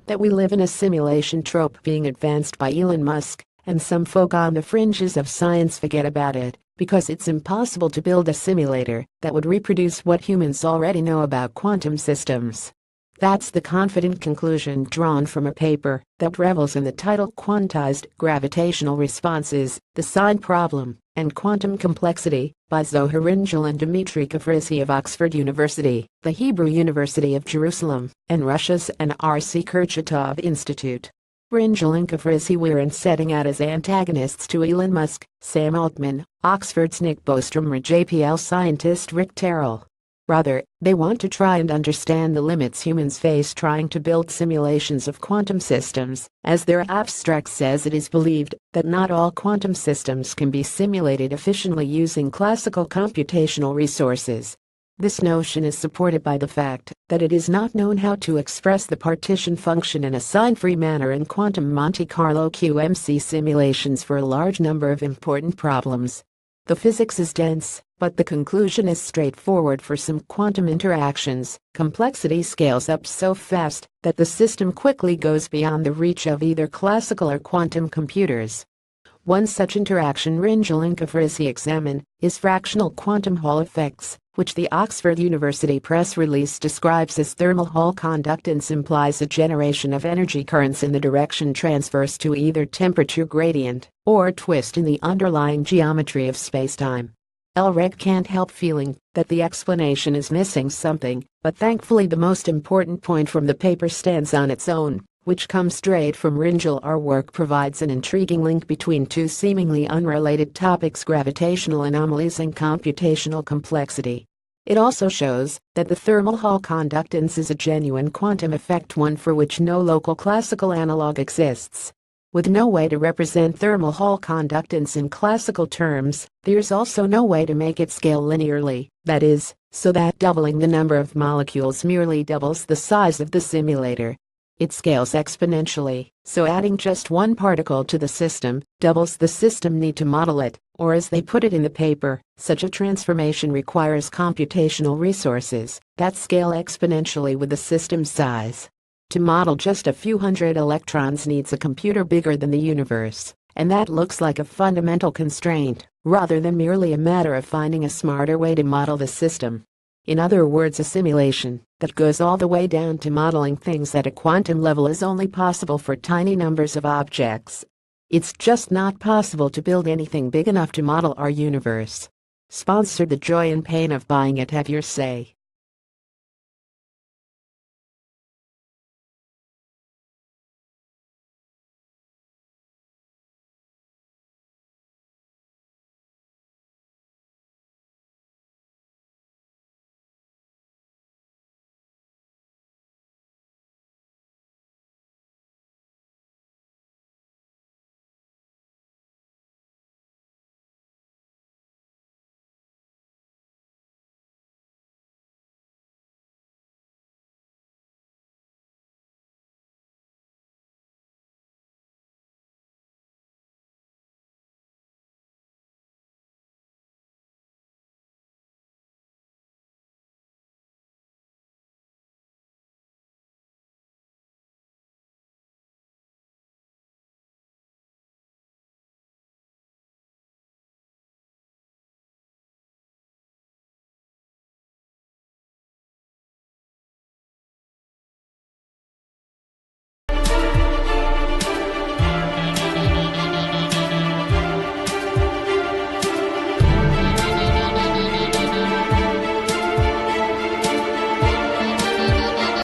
that we live in a simulation trope being advanced by Elon Musk, and some folk on the fringes of science forget about it because it's impossible to build a simulator that would reproduce what humans already know about quantum systems. That's the confident conclusion drawn from a paper that revels in the title Quantized Gravitational Responses, the Scie Problem, and Quantum Complexity by Zohar Ringel and Dmitry Kafrizhi of Oxford University, the Hebrew University of Jerusalem, and Russia's N.R.C. Kurchatov Institute. Ringel and Kafrizhi weren't setting out as antagonists to Elon Musk, Sam Altman, Oxford's Nick Bostrom or JPL scientist Rick Terrell. Rather, they want to try and understand the limits humans face trying to build simulations of quantum systems, as their abstract says. It is believed that not all quantum systems can be simulated efficiently using classical computational resources. This notion is supported by the fact that it is not known how to express the partition function in a sign-free manner in quantum Monte Carlo QMC simulations for a large number of important problems. The physics is dense, but the conclusion is straightforward. For some quantum interactions, complexity scales up so fast that the system quickly goes beyond the reach of either classical or quantum computers. One such interaction Ringel and Kafrizhi examine is fractional quantum Hall effects, which the Oxford University press release describes as thermal Hall conductance implies a generation of energy currents in the direction transverse to either temperature gradient or twist in the underlying geometry of spacetime. Elreg can't help feeling that the explanation is missing something, but thankfully the most important point from the paper stands on its own, which comes straight from Ringel. Our work provides an intriguing link between two seemingly unrelated topics: gravitational anomalies and computational complexity. It also shows that the thermal Hall conductance is a genuine quantum effect, one for which no local classical analog exists. With no way to represent thermal Hall conductance in classical terms, there's also no way to make it scale linearly, that is, so that doubling the number of molecules merely doubles the size of the simulator. It scales exponentially, so adding just one particle to the system doubles the system need to model it, or as they put it in the paper, such a transformation requires computational resources that scale exponentially with the system size. To model just a few hundred electrons needs a computer bigger than the universe, and that looks like a fundamental constraint, rather than merely a matter of finding a smarter way to model the system. In other words, a simulation that goes all the way down to modeling things at a quantum level is only possible for tiny numbers of objects. It's just not possible to build anything big enough to model our universe. Sponsor the joy and pain of buying it. Have your say.